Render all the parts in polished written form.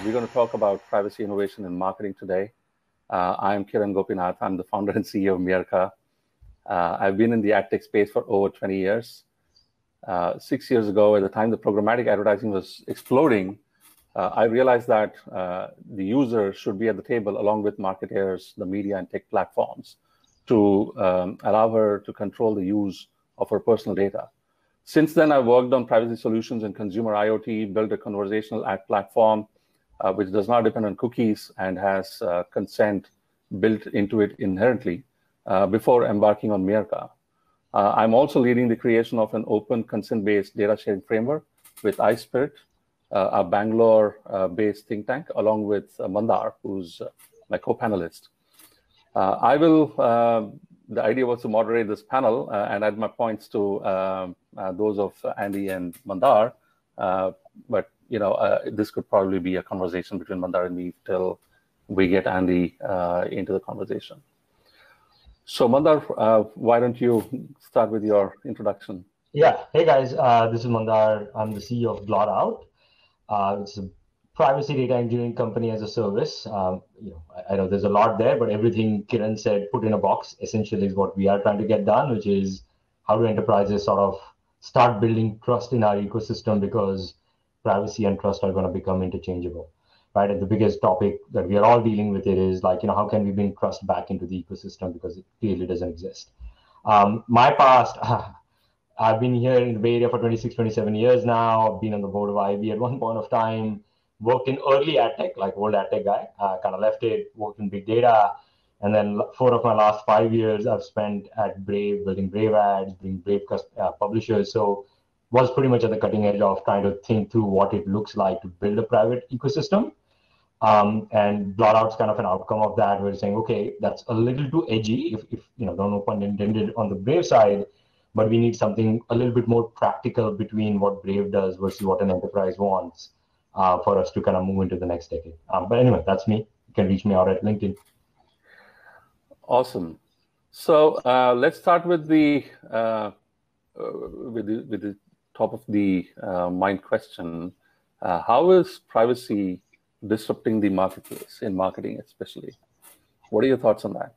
we're going to talk about privacy innovation in marketing today. I'm Kiran Gopinath. I'm the founder and CEO of Mearca. I've been in the ad tech space for over 20 years. 6 years ago, at the time the programmatic advertising was exploding, I realized that the user should be at the table along with marketers, the media and tech platforms to allow her to control the use of her personal data. Since then, I've worked on privacy solutions in consumer IoT, built a conversational ad platform which does not depend on cookies and has consent built into it inherently before embarking on Mearca. I'm also leading the creation of an open consent-based data sharing framework with iSpirit, a Bangalore-based think tank, along with Mandar, who's my co-panelist. The idea was to moderate this panel and add my points to those of Andy and Mandar, but this could probably be a conversation between Mandar and me till we get Andy into the conversation. So Mandar, why don't you start with your introduction? Yeah. Hey guys, this is Mandar. I'm the CEO of Blotout. It's a privacy data engineering company as a service. I know there's a lot there, but everything Kiran said, put in a box, essentially is what we are trying to get done, which is how do enterprises sort of start building trust in our ecosystem, because privacy and trust are going to become interchangeable, right? And the biggest topic that we are all dealing with it is like, how can we bring trust back into the ecosystem, because it clearly doesn't exist. My past, I've been here in the Bay Area for 26, 27 years now. I've been on the board of IB at one point of time. Worked in early ad tech, like old ad tech guy, kind of left it, worked in big data. And then 4 of my last 5 years I've spent at Brave, building Brave ads, being Brave publishers. So was pretty much at the cutting edge of trying to think through what it looks like to build a private ecosystem. And Blotout's kind of an outcome of that. We're saying, okay, that's a little too edgy, if no pun intended, on the Brave side, but we need something a little bit more practical between what Brave does versus what an enterprise wants. For us to kind of move into the next decade. But anyway, that's me. You can reach me out at LinkedIn. Awesome. So let's start with the top of the mind question. How is privacy disrupting the marketplace in marketing, especially? What are your thoughts on that?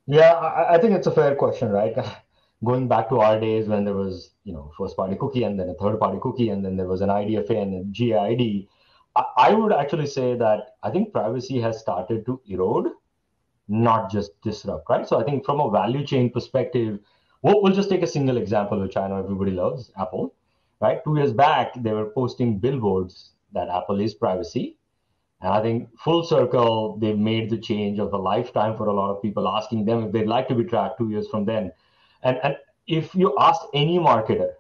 Yeah, I think it's a fair question, right? Going back to our days when there was, first-party cookie and then a third-party cookie, and then there was an IDFA and a GID. I would actually say that I think privacy has started to erode, not just disrupt, right? So I think from a value chain perspective, we'll just take a single example, which I know everybody loves, Apple, right? 2 years back, they were posting billboards that Apple is privacy. And I think full circle, they made the change of a lifetime for a lot of people, asking them if they'd like to be tracked 2 years from then. And if you ask any marketer,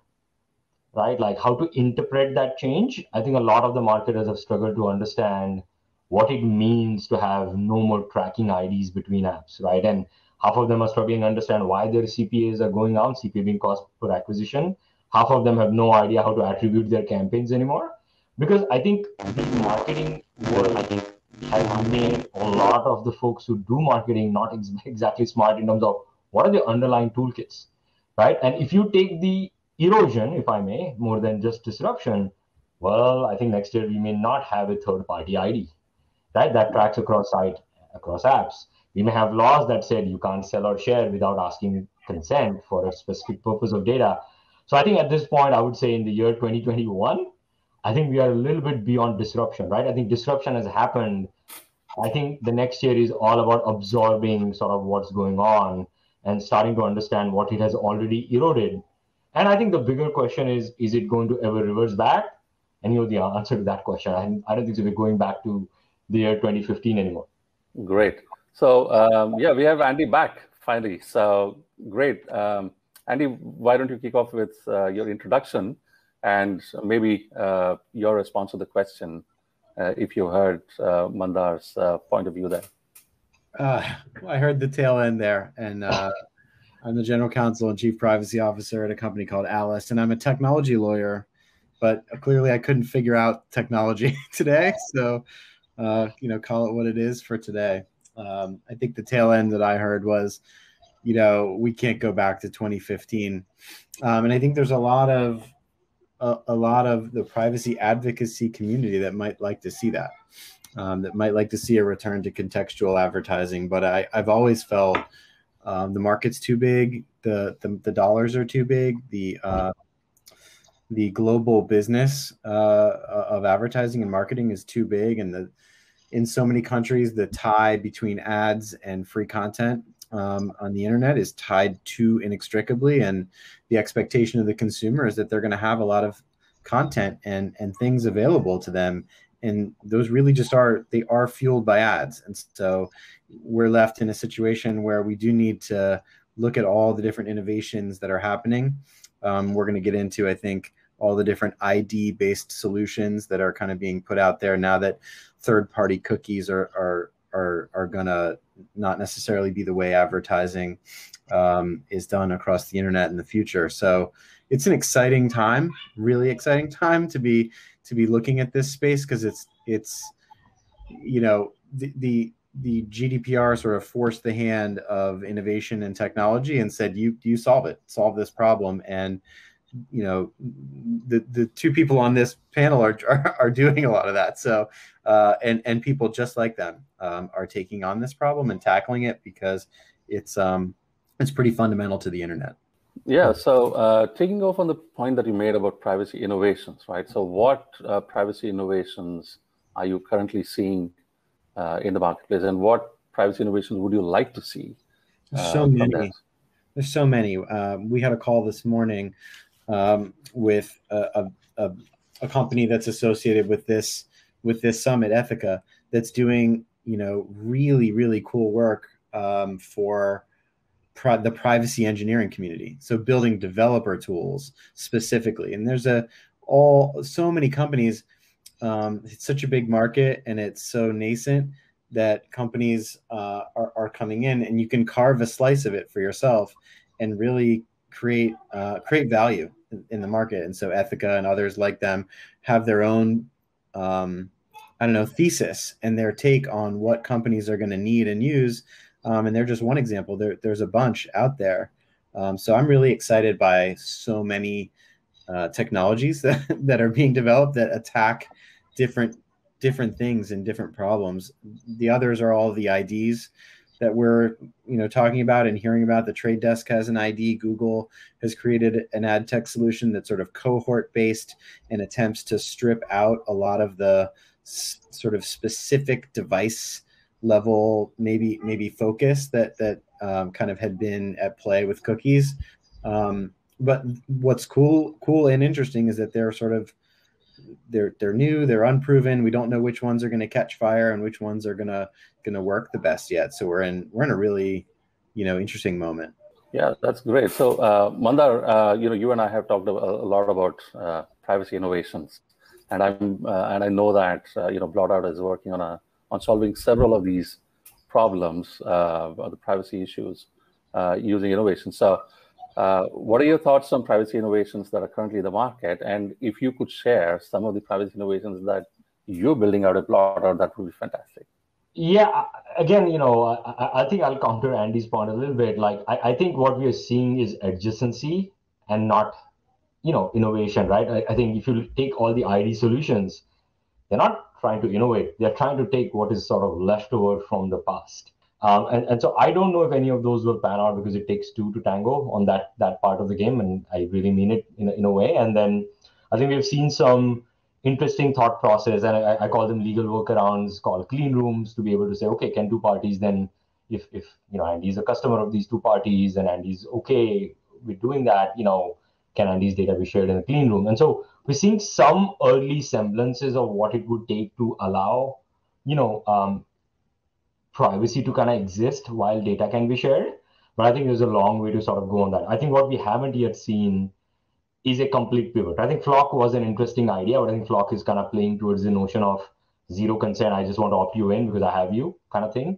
right, like how to interpret that change, I think a lot of the marketers have struggled to understand what it means to have no more tracking IDs between apps, right? And half of them are struggling to understand why their CPAs are going out, CPA being cost per acquisition. Half of them have no idea how to attribute their campaigns anymore. Because I think the marketing world, I think, has made a lot of the folks who do marketing not exactly smart in terms of what are the underlying toolkits, right? And if you take the erosion, if I may, more than just disruption, well, I think next year we may not have a third-party ID, right? That tracks across apps. We may have laws that said you can't sell or share without asking consent for a specific purpose of data. So I think at this point, I would say in the year 2021, I think we are a little bit beyond disruption, right? I think disruption has happened. I think the next year is all about absorbing sort of what's going on and starting to understand what it has already eroded. And I think the bigger question is it going to ever reverse back? And the answer to that question, I don't think so we're going back to the year 2015 anymore. Great. So, we have Andy back finally. So, great. Andy, why don't you kick off with your introduction and maybe your response to the question, if you heard Mandar's point of view there. I heard the tail end there, and I'm the general counsel and chief privacy officer at a company called Alyce, and I'm a technology lawyer, but clearly I couldn't figure out technology today. So, call it what it is for today. I think the tail end that I heard was, we can't go back to 2015. And I think there's a lot of the privacy advocacy community that might like to see that. that might like to see a return to contextual advertising. But I've always felt the market's too big, the dollars are too big, the global business of advertising and marketing is too big, and in so many countries, the tie between ads and free content on the internet is tied too inextricably, and the expectation of the consumer is that they're going to have a lot of content and things available to them, and those really just are fueled by ads. And so we're left in a situation where we do need to look at all the different innovations that are happening. We're going to get into, I think, all the different ID-based solutions that are kind of being put out there now that third-party cookies are going to not necessarily be the way advertising is done across the internet in the future. So it's an exciting time, really exciting time to be looking at this space, because it's the GDPR sort of forced the hand of innovation and technology and said, you solve this problem. And the two people on this panel are doing a lot of that. So and people just like them are taking on this problem and tackling it, because it's pretty fundamental to the internet. Yeah. So taking off on the point that you made about privacy innovations, right? So what privacy innovations are you currently seeing in the marketplace, and what privacy innovations would you like to see? So many. There's so many. We had a call this morning with a company that's associated with this summit, Ethica, that's doing really, really cool work for the privacy engineering community. So building developer tools specifically, and there's so many companies. It's such a big market, and it's so nascent that companies are coming in, and you can carve a slice of it for yourself and really create value in the market. And so Ethica and others like them have their own thesis and their take on what companies are going to need and use, and they're just one example. There's a bunch out there. So I'm really excited by so many technologies that are being developed that attack different things and different problems. The others are all the IDs that we're talking about and hearing about. The Trade Desk has an ID. Google has created an ad tech solution that's sort of cohort based and attempts to strip out a lot of the sort of specific device level maybe focus that kind of had been at play with cookies. But what's cool and interesting is that they're new, they're unproven. We don't know which ones are going to catch fire and which ones are going to work the best yet. So we're in a really interesting moment. Yeah, that's great. So Mandar, you and I have talked a lot about privacy innovations, and I know that Blotout is working on solving several of these problems, the privacy issues, using innovation. So what are your thoughts on privacy innovations that are currently in the market? And if you could share some of the privacy innovations that you're building out at Blotout, that would be fantastic. Yeah, again, I think I'll counter Andy's point a little bit. Like, I think what we are seeing is adjacency and not, innovation, right? I think if you take all the ID solutions, they're not trying to innovate. They're trying to take what is sort of left over from the past. And so I don't know if any of those will pan out, because it takes two to tango on that part of the game, and I really mean it in a way. And then I think we've seen some interesting thought process, and I call them legal workarounds, called clean rooms, to be able to say, okay, can two parties then, if Andy's a customer of these two parties and Andy's okay with doing that, can Andy's data be shared in a clean room? And so we're seeing some early semblances of what it would take to allow, privacy to kind of exist while data can be shared. But I think there's a long way to sort of go on that. I think what we haven't yet seen is a complete pivot. I think Flock was an interesting idea, but I think Flock is kind of playing towards the notion of zero consent. I just want to opt you in because I have you, kind of thing,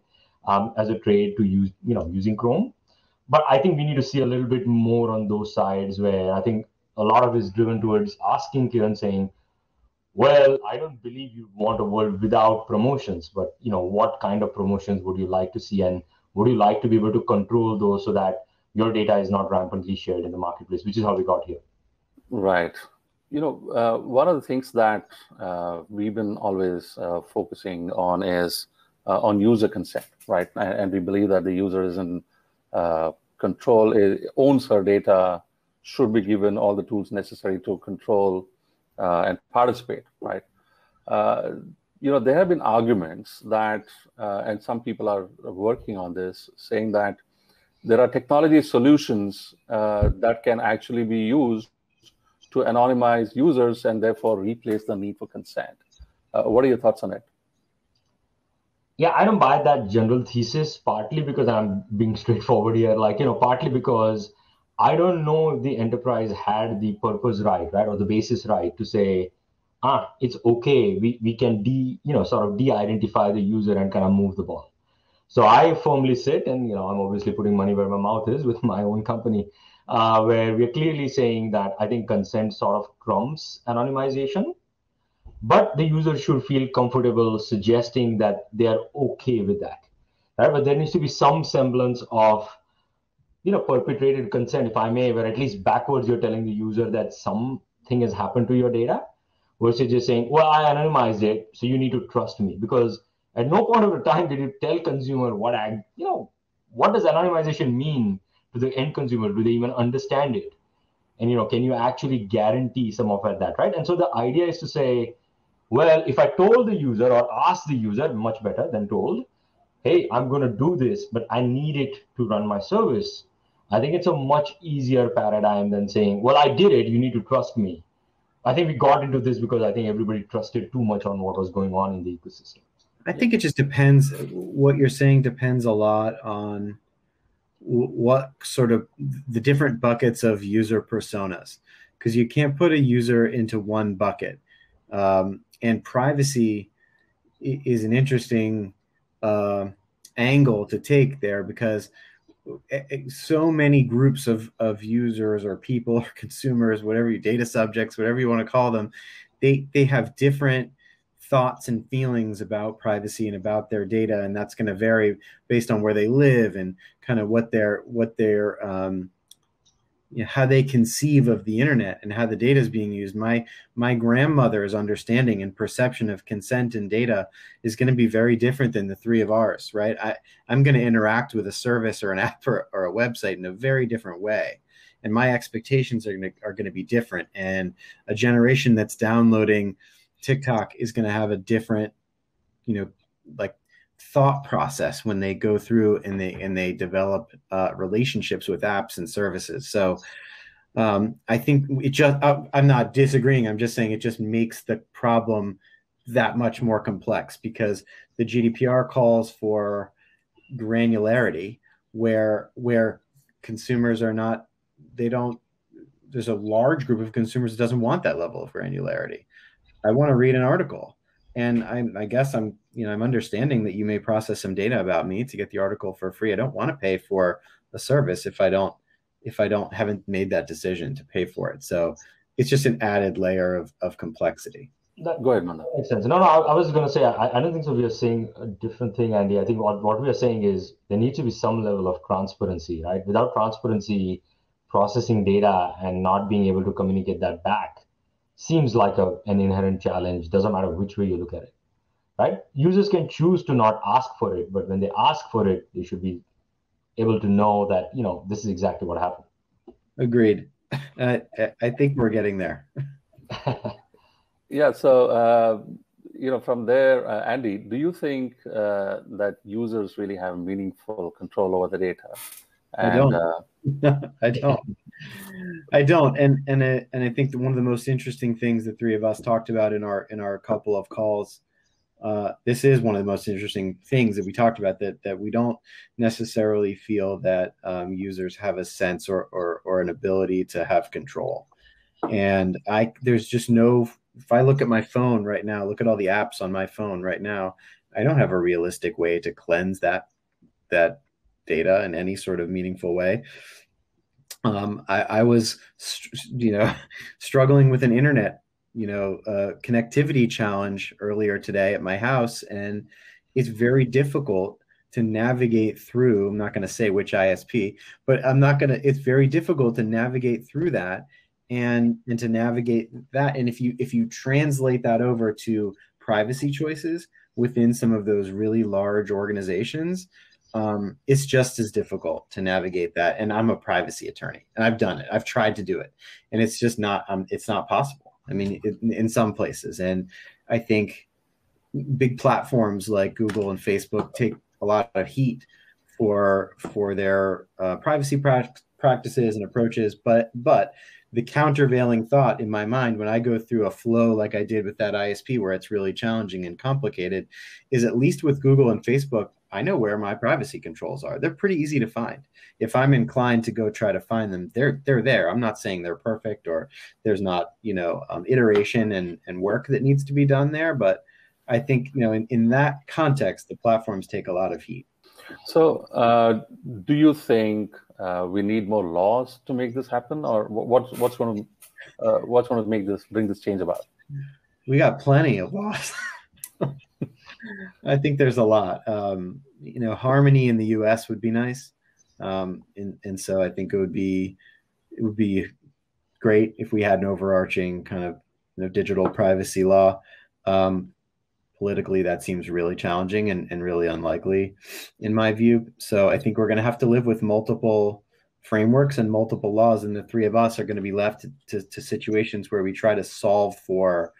as a trade to use, using Chrome. But I think we need to see a little bit more on those sides, where I think a lot of it is driven towards asking Kiran, saying, well, I don't believe you want a world without promotions, but what kind of promotions would you like to see, and would you like to be able to control those so that your data is not rampantly shared in the marketplace, which is how we got here. Right. One of the things that we've been always focusing on is on user consent, right? And we believe that the user is in control, owns her data, should be given all the tools necessary to control and participate, right? There have been arguments that, and some people are working on this, saying that there are technology solutions that can actually be used to anonymize users and therefore replace the need for consent. What are your thoughts on it? Yeah, I don't buy that general thesis, partly because I'm being straightforward here, partly because I don't know if the enterprise had the purpose right, or the basis right to say, it's okay, we can sort of de-identify the user and kind of move the ball. So I firmly sit, and I'm obviously putting money where my mouth is with my own company, where we're clearly saying that I think consent sort of trumps anonymization, but the user should feel comfortable suggesting that they are okay with that, right? But there needs to be some semblance of perpetrated consent, if I may, where at least backwards you're telling the user that something has happened to your data, versus just saying, well, I anonymized it, so you need to trust me. Because at no point of the time did you tell consumer what does anonymization mean to the end consumer? Do they even understand it? And can you actually guarantee some of that, right? And so the idea is to say, well, if I told the user or asked the user, much better than told, hey, I'm going to do this, but I need it to run my service. I think it's a much easier paradigm than saying, well, I did it, you need to trust me. I think we got into this because I think everybody trusted too much on what was going on in the ecosystem. I think it just depends. What you're saying depends a lot on what sort of the different buckets of user personas, because you can't put a user into one bucket. And privacy is an interesting angle to take there, because so many groups of users or people or consumers, whatever you, data subjects, whatever you want to call them, they have different thoughts and feelings about privacy and about their data, and that's going to vary based on where they live and kind of what their how they conceive of the internet and how the data is being used. My grandmother's understanding and perception of consent and data is going to be very different than the three of ours, right? I'm going to interact with a service or an app or a website in a very different way, and my expectations are going to be different. And a generation that's downloading TikTok is going to have a different, thought process when they go through and they develop relationships with apps and services. So I think I'm not disagreeing. I'm just saying it just makes the problem that much more complex, because the GDPR calls for granularity where consumers are not, there's a large group of consumers that doesn't want that level of granularity. I want to read an article, and I guess I'm understanding that you may process some data about me to get the article for free. I don't want to pay for a service if I haven't made that decision to pay for it. So it's just an added layer of complexity. Go ahead, Mandar. Makes sense. No, I was going to say, I don't think so. We are saying a different thing, Andy. I think what we are saying is there needs to be some level of transparency, right? Without transparency, processing data and not being able to communicate that back seems like an inherent challenge. Doesn't matter which way you look at it, right? Users can choose to not ask for it, but when they ask for it, they should be able to know that, this is exactly what happened. Agreed. I think we're getting there. Yeah. So, from there, Andy, do you think that users really have meaningful control over the data? I don't. I don't. And I think that one of the most interesting things the three of us talked about in our couple of calls, this is one of the most interesting things that we talked about, that we don't necessarily feel that users have a sense or an ability to have control. And there's just no, if I look at my phone right now, look at all the apps on my phone right now, I don't have a realistic way to cleanse that data in any sort of meaningful way. I was, struggling with an internet, connectivity challenge earlier today at my house, and it's very difficult to navigate through. I'm not going to say which ISP, but it's very difficult to navigate through that and to navigate that. And if you translate that over to privacy choices within some of those really large organizations, it's just as difficult to navigate that. And I'm a privacy attorney, and I've done it. I've tried to do it, and it's just not. It's not possible. I mean, in some places, and I think big platforms like Google and Facebook take a lot of heat for their privacy practices and approaches, but the countervailing thought in my mind when I go through a flow like I did with that ISP where it's really challenging and complicated is, at least with Google and Facebook, I know where my privacy controls are. They're pretty easy to find. If I'm inclined to go try to find them, they're there. I'm not saying they're perfect or there's not, iteration and work that needs to be done there. But I think, in that context, the platforms take a lot of heat. So do you think we need more laws to make this happen, or what's going to bring this change about? We got plenty of laws. I think there's a lot. Harmony in the U.S. would be nice, and so I think it would be great if we had an overarching kind of digital privacy law. Politically, that seems really challenging and really unlikely in my view. So I think we're going to have to live with multiple frameworks and multiple laws, and the three of us are going to be left to situations where we try to solve for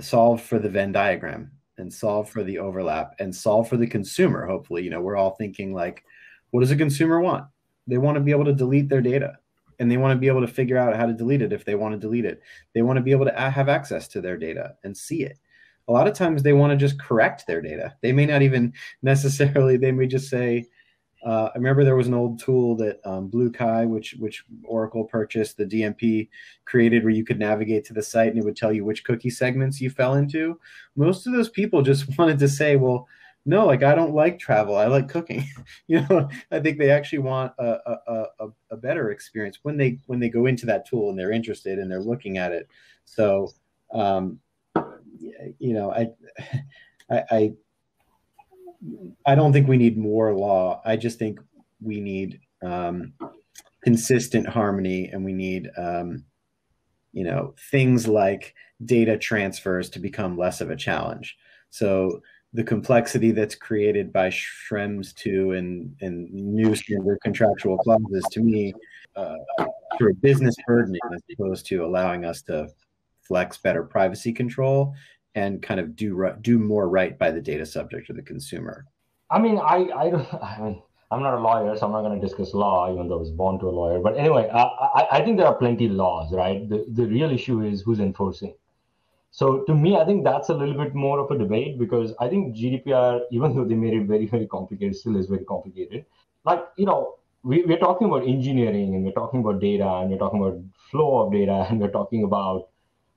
solve for the Venn diagram and solve for the overlap and solve for the consumer. Hopefully, we're all thinking like, what does a consumer want? They want to be able to delete their data, and they want to be able to figure out how to delete it if they want to delete it. They want to be able to have access to their data and see it. A lot of times they want to just correct their data. They may not even necessarily, they may just say, I remember there was an old tool that Blotout, which Oracle purchased, the DMP created, where you could navigate to the site and it would tell you which cookie segments you fell into. Most of those people just wanted to say, well, no, like I don't like travel, I like cooking. I think they actually want a better experience when they go into that tool and they're interested and they're looking at it. So, I don't think we need more law. I just think we need consistent harmony, and we need things like data transfers to become less of a challenge. So the complexity that's created by Schrems 2 and new standard contractual clauses, to me, sort of business burdening as opposed to allowing us to flex better privacy control and kind of do more right by the data subject or the consumer. I mean, I'm not a lawyer, so I'm not going to discuss law, even though I was born to a lawyer. But anyway, I think there are plenty of laws, right? The real issue is who's enforcing. So to me, I think that's a little bit more of a debate, because I think GDPR, even though they made it very, very complicated, still is very complicated. Like, we're talking about engineering, and we're talking about data, and we're talking about flow of data, and we're talking about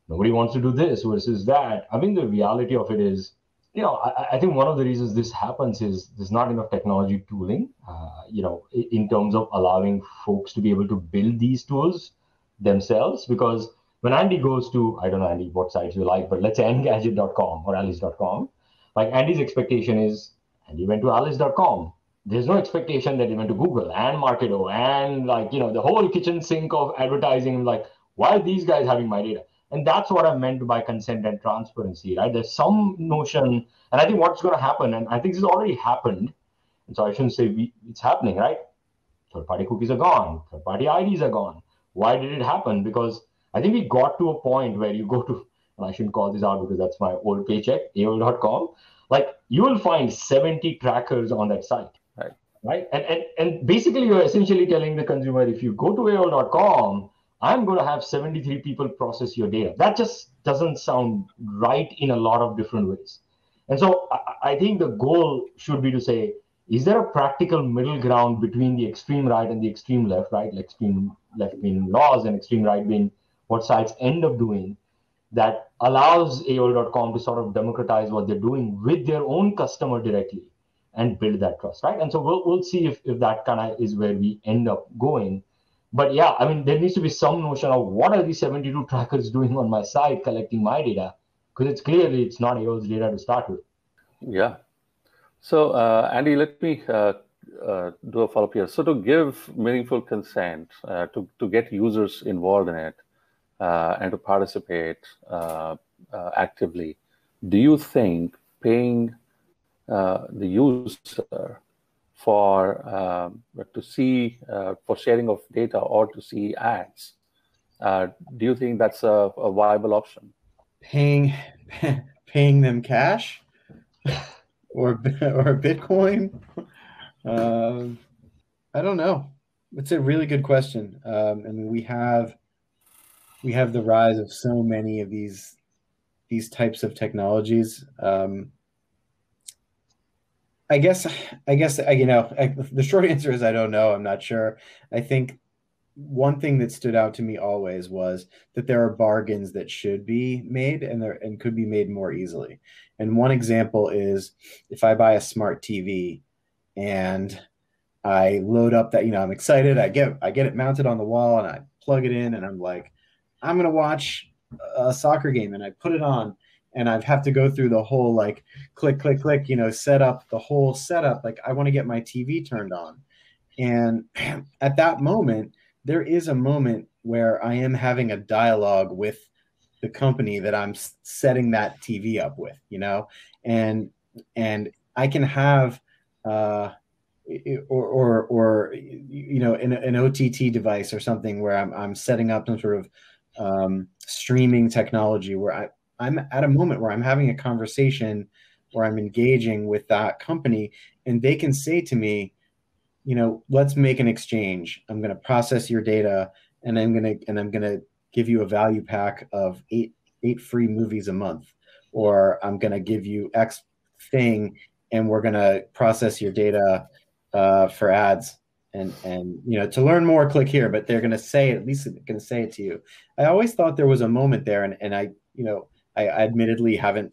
nobody wants to do this versus that. I mean, the reality of it is, I think one of the reasons this happens is there's not enough technology tooling, in terms of allowing folks to be able to build these tools themselves. Because when Andy goes to, I don't know, Andy, what sites you like, but let's say engadget.com or Alyce.com, like Andy's expectation is, Andy went to Alyce.com. There's no expectation that he went to Google and Marketo and the whole kitchen sink of advertising. Like, why are these guys having my data? And that's what I meant by consent and transparency, right? There's some notion, and I think what's going to happen, and I think this has already happened, and so I shouldn't say it's happening, right? Third-party cookies are gone. Third-party IDs are gone. Why did it happen? Because I think we got to a point where you go to, and I shouldn't call this out because that's my old paycheck, AOL.com, like you will find 70 trackers on that site, right? And basically you're essentially telling the consumer, if you go to AOL.com, I'm going to have 73 people process your data. That just doesn't sound right in a lot of different ways. And so I think the goal should be to say, is there a practical middle ground between the extreme right and the extreme left, right? Like extreme left being laws and extreme right being what sites end up doing, that allows AOL.com to sort of democratize what they're doing with their own customer directly and build that trust, right? And so we'll see if that kind of is where we end up going. But yeah, I mean, there needs to be some notion of what are these 72 trackers doing on my site collecting my data, because it's not AOL's data to start with. Yeah. So Andy, let me do a follow-up here. So to give meaningful consent, to get users involved in it, and to participate actively, do you think paying the user for to see for sharing of data or to see ads, do you think that's a viable option? Paying them cash or Bitcoin? I don't know. It's a really good question. I mean, we have the rise of so many of these types of technologies. I guess the short answer is I don't know. I'm not sure. I think one thing that stood out to me always was that there are bargains that should be made and could be made more easily. And one example is if I buy a smart TV and I load up that, I'm excited. I get it mounted on the wall and I plug it in and I'm like, I'm going to watch a soccer game, and I put it on and I have to go through the whole like click, set up the whole setup. Like I want to get my TV turned on. And at that moment, there is a moment where I am having a dialogue with the company that I'm setting that TV up with, and I can have, an OTT device or something where I'm setting up some sort of streaming technology where I'm at a moment where I'm having a conversation where I'm engaging with that company, and they can say to me, let's make an exchange. I'm going to process your data, and I'm going to give you a value pack of eight free movies a month, or I'm going to give you X thing, and we're going to process your data for ads. And to learn more, click here. But they're going to say, at least they're going to say it to you. I always thought there was a moment there, and I admittedly haven't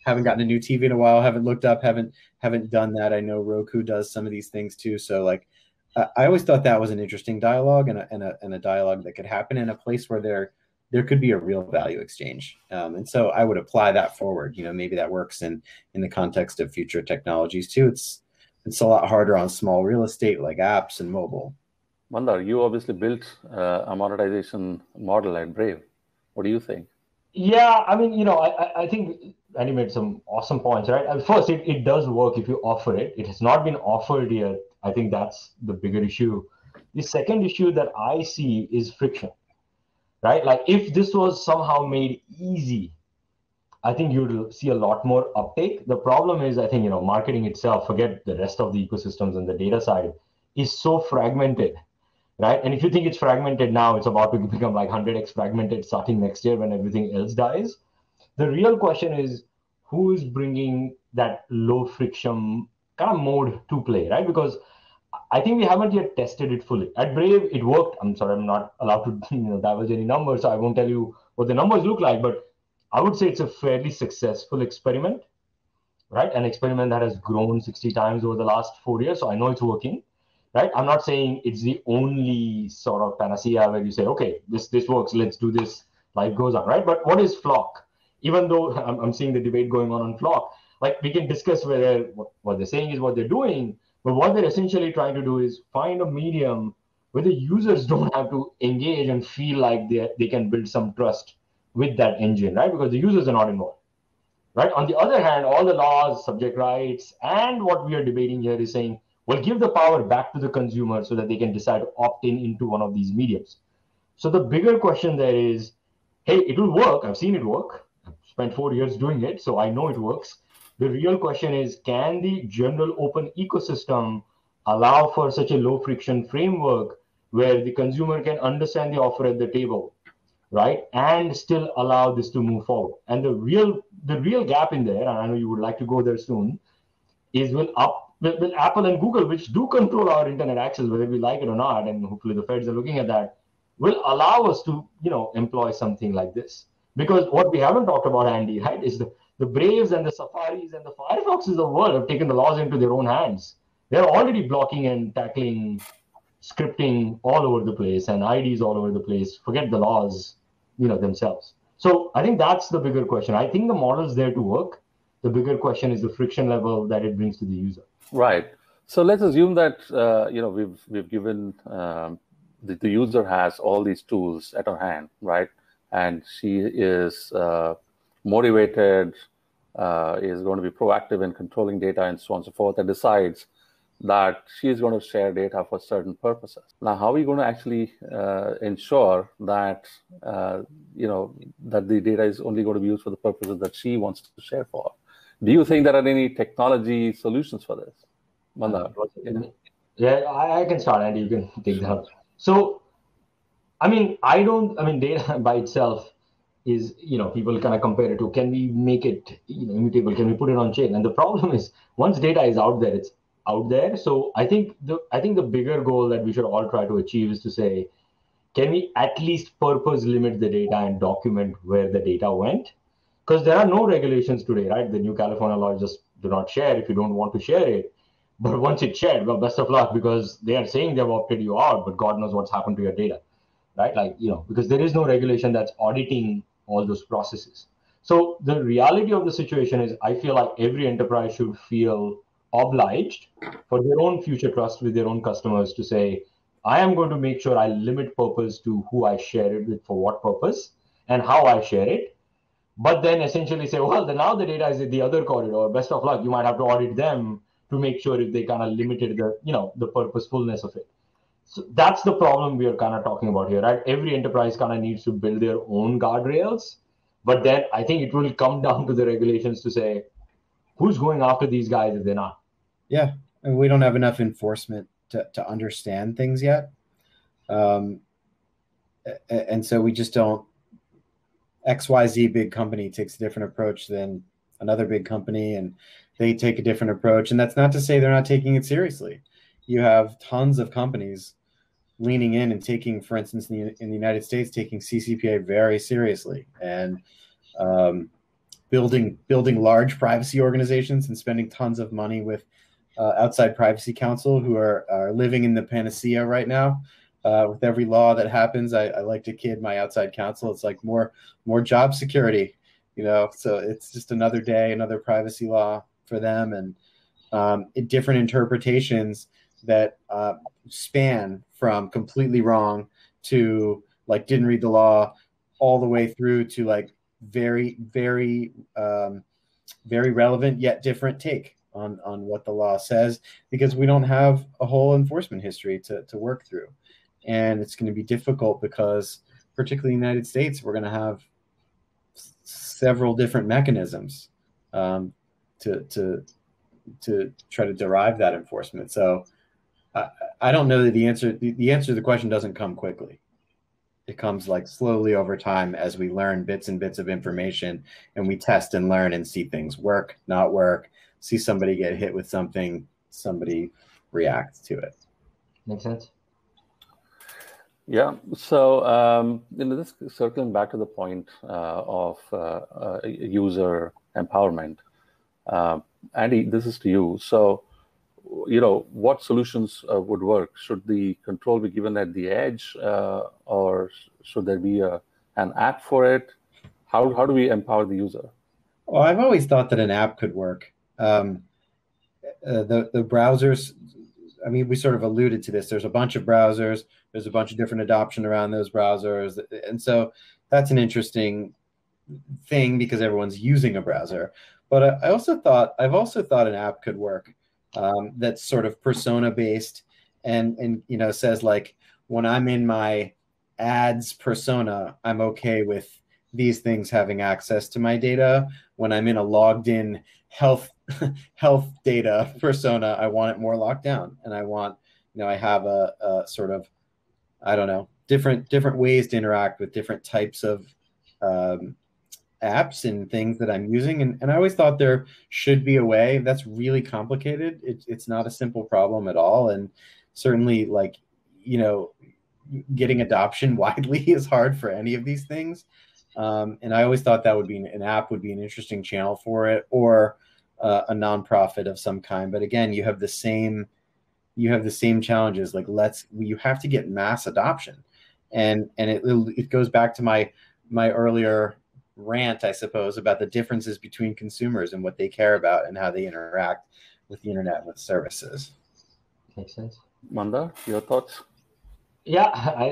gotten a new TV in a while, haven't looked up, haven't done that. I know Roku does some of these things too. So like, I always thought that was an interesting dialogue and a dialogue that could happen in a place where there could be a real value exchange. And so I would apply that forward. Maybe that works in the context of future technologies too. It's a lot harder on small real estate like apps and mobile. Mandar, you obviously built a monetization model at Brave. What do you think? Yeah, I mean, I think Andy made some awesome points, right? First, it does work if you offer it. It has not been offered yet. I think that's the bigger issue. The second issue that I see is friction, right? Like if this was somehow made easy, I think you'd see a lot more uptake. The problem is, I think, marketing itself, forget the rest of the ecosystems and the data side, is so fragmented, right? And if you think it's fragmented now, it's about to become like 100x fragmented starting next year when everything else dies. The real question is, who is bringing that low friction kind of mode to play, right? Because I think we haven't yet tested it fully. At Brave, it worked. I'm sorry, I'm not allowed to divulge any numbers, so I won't tell you what the numbers look like, but I would say it's a fairly successful experiment, right? An experiment that has grown 60 times over the last 4 years, so I know it's working. Right? I'm not saying it's the only sort of panacea where you say, okay, this works, let's do this, life goes on, right? But what is Flock? Even though I'm seeing the debate going on Flock, like we can discuss whether what they're saying is what they're doing, but what they're essentially trying to do is find a medium where the users don't have to engage and feel like they can build some trust with that engine, right? Because the users are not involved, right? On the other hand, all the laws, subject rights, and what we are debating here is saying, well, give the power back to the consumer so that they can decide to opt into one of these mediums. So the bigger question there is, hey, it will work. I've seen it work. I've spent 4 years doing it, so I know it works. The real question is, can the general open ecosystem allow for such a low friction framework where the consumer can understand the offer at the table, right? And still allow this to move forward. And the real gap in there, and I know you would like to go there soon, is will Apple and Google, which do control our internet access, whether we like it or not, and hopefully the feds are looking at that, will allow us to, employ something like this. Because what we haven't talked about, Andy, right, is the Braves and the Safaris and the Firefoxes of the world have taken the laws into their own hands. They're already blocking and tackling scripting all over the place and IDs all over the place. Forget the laws, themselves. So I think that's the bigger question. I think the model's there to work. The bigger question is the friction level that it brings to the user. Right. So let's assume that we've given the user has all these tools at her hand, right? And she is motivated, is going to be proactive in controlling data and so on and so forth, and decides that she is going to share data for certain purposes. Now, how are we going to actually ensure that that the data is only going to be used for the purposes that she wants to share for? Do you think there are any technology solutions for this? Mandar. Yeah, I can start, and you can take that up. So, data by itself is, people kind of compare it to, can we make it, immutable? Can we put it on chain? And the problem is, once data is out there, it's out there. So I think the bigger goal that we should all try to achieve is to say, can we at least purpose limit the data and document where the data went? Because there are no regulations today, right? The new California law just do not share if you don't want to share it. But once it's shared, well, best of luck, because they are saying they've opted you out, but God knows what's happened to your data, right? Because there is no regulation that's auditing all those processes. So the reality of the situation is, I feel like every enterprise should feel obliged for their own future trust with their own customers to say, I am going to make sure I limit purpose to who I share it with, for what purpose, and how I share it. But then essentially say, well, then now the data is in the other corridor. Best of luck. You might have to audit them to make sure if they kind of limited the purposefulness of it. So that's the problem we are kind of talking about here, right? Every enterprise kind of needs to build their own guardrails. But then I think it will come down to the regulations to say, who's going after these guys if they're not? Yeah, and we don't have enough enforcement to understand things yet. And so we just don't. XYZ big company takes a different approach than another big company, and they take a different approach. And that's not to say they're not taking it seriously. You have tons of companies leaning in and taking, for instance, in the United States, taking CCPA very seriously, and building large privacy organizations and spending tons of money with outside privacy counsel who are living in the panacea right now. With every law that happens, I like to kid my outside counsel. It's like more job security, so it's just another day, another privacy law for them, and different interpretations that span from completely wrong to like didn't read the law, all the way through to like very, very, very relevant yet different take on what the law says, because we don't have a whole enforcement history to work through. And it's going to be difficult because, particularly in the United States, we're going to have several different mechanisms to try to derive that enforcement. So I don't know that the answer to the question doesn't come quickly. It comes like slowly over time as we learn bits and bits of information, and we test and learn and see things work, not work, see somebody get hit with something, somebody react to it. Makes sense. Yeah. So, this circling back to the point of user empowerment, Andy, this is to you. So, what solutions would work? Should the control be given at the edge, or should there be an app for it? How do we empower the user? Well, I've always thought that an app could work. The browsers, I mean, we sort of alluded to this. There's a bunch of browsers. There's a bunch of different adoption around those browsers. And so that's an interesting thing because everyone's using a browser. But I've also thought an app could work that's sort of persona based and says like, when I'm in my ads persona, I'm okay with these things having access to my data. When I'm in a logged in health data persona, I want it more locked down, and I want, I have a sort of, I don't know, different ways to interact with different types of apps and things that I'm using. And I always thought there should be a way. That's really complicated. It's not a simple problem at all. And certainly, like, getting adoption widely is hard for any of these things. And I always thought that an app would be an interesting channel for it, or a nonprofit of some kind. But again, you have the same challenges. Like, you have to get mass adoption, and it goes back to my earlier rant, I suppose, about the differences between consumers and what they care about and how they interact with the internet and with services. Makes sense. Mandar, your thoughts? Yeah,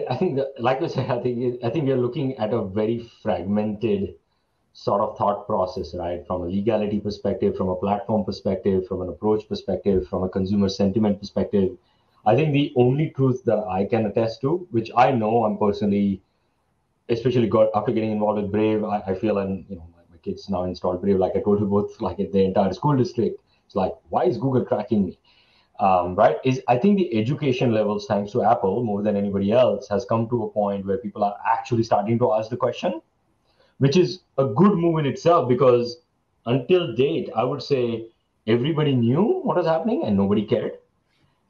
I think like you said, I think we're looking at a very fragmented sort of thought process, right? From a legality perspective, from a platform perspective, from an approach perspective, from a consumer sentiment perspective. I think the only truth that I can attest to, which I know I'm personally, especially got after getting involved with Brave, I feel, and my kids now installed Brave, like I told you both, like in the entire school district. It's like, why is Google tracking me? Right? Is I think the education levels, thanks to Apple more than anybody else, has come to a point where people are actually starting to ask the question, which is a good move in itself, because until date, I would say everybody knew what was happening and nobody cared,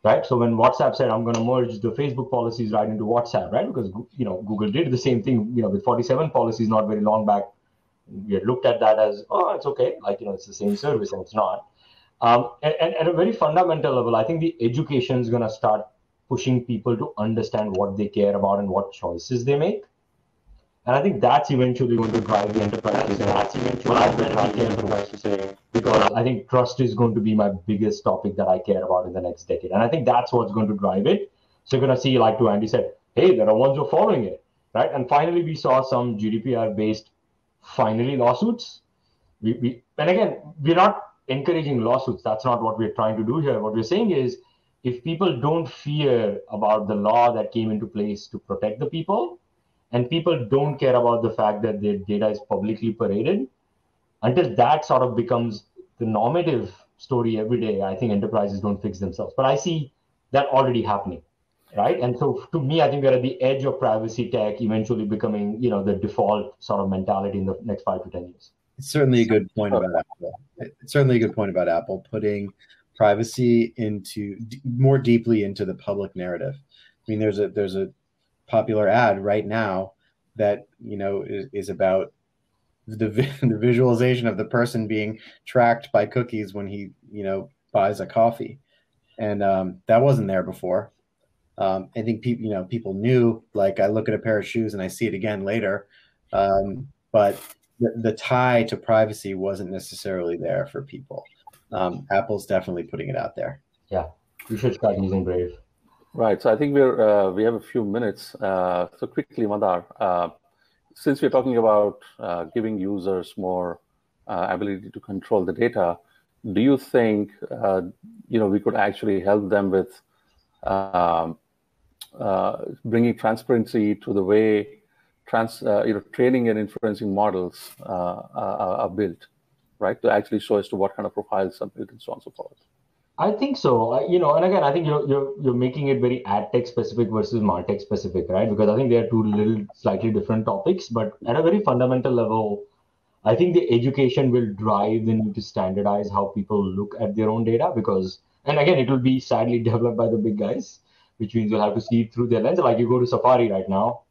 right? So when WhatsApp said, I'm going to merge the Facebook policies right into WhatsApp, right? Because Google did the same thing, with 47 policies not very long back. We had looked at that as, oh, it's okay, like it's the same service, and it's not. And at a very fundamental level, I think the education is going to start pushing people to understand what they care about and what choices they make. And I think that's eventually going to drive the enterprise to say, because I think trust is going to be my biggest topic that I care about in the next decade. And I think that's what's going to drive it. So you're going to see, like to Andy said, hey, there are ones who are following it, right? And finally, we saw some GDPR-based, lawsuits. And again, we're not encouraging lawsuits. That's not what we're trying to do here. What we're saying is, if people don't fear about the law that came into place to protect the people, and people don't care about the fact that their data is publicly paraded, until that sort of becomes the normative story every day, I think enterprises don't fix themselves. But I see that already happening, right? And so to me, I think we're at the edge of privacy tech eventually becoming, the default sort of mentality in the next 5 to 10 years. It's certainly a good point about Apple. It's certainly a good point about Apple putting privacy into more deeply into the public narrative. I mean, there's a popular ad right now that is about the visualization of the person being tracked by cookies when he buys a coffee, and that wasn't there before. I think people knew, like, I look at a pair of shoes and I see it again later, but the tie to privacy wasn't necessarily there for people. Apple's definitely putting it out there. Yeah, you should start using Brave. Right. So I think we have a few minutes. So quickly, Mandar, since we're talking about giving users more ability to control the data, do you think we could actually help them with bringing transparency to the way training and inferencing models are built, right? To actually show as to what kind of profiles are built and so on and so forth. I think so. And again, I think you're making it very ad tech specific versus martech specific, right? Because I think they are two slightly different topics, but at a very fundamental level, I think the education will drive the need to standardize how people look at their own data, and again, it will be sadly developed by the big guys, which means you'll have to see it through their lens. Like you go to Safari right now,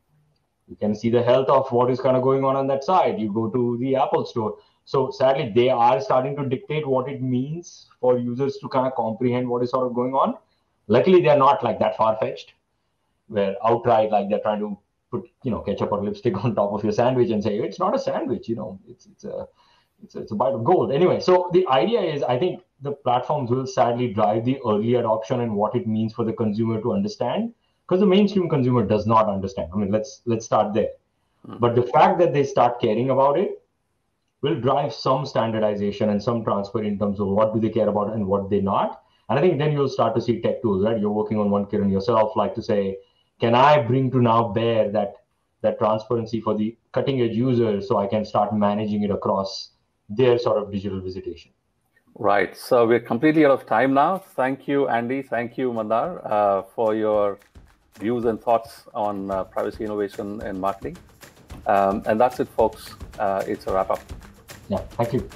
you can see the health of what is kind of going on that side. You go to the Apple store. So sadly, they are starting to dictate what it means for users to kind of comprehend what is sort of going on. Luckily, they're not like that far-fetched, where outright, like they're trying to put, ketchup or lipstick on top of your sandwich and say, it's not a sandwich, it's a bite of gold. Anyway, so the idea is, I think the platforms will sadly drive the early adoption and what it means for the consumer to understand, because the mainstream consumer does not understand. I mean, let's start there. But the fact that they start caring about it will drive some standardization and some transfer in terms of what do they care about and what they not. And I think then you'll start to see tech tools, right? You're working on one, Kiran, yourself, like to say, can I bring to now bear that transparency for the cutting edge users so I can start managing it across their sort of digital visitation? Right. So we're completely out of time now. Thank you, Andy. Thank you, Mandar, for your views and thoughts on privacy innovation and marketing. And that's it, folks. It's a wrap up. Yeah, thank you.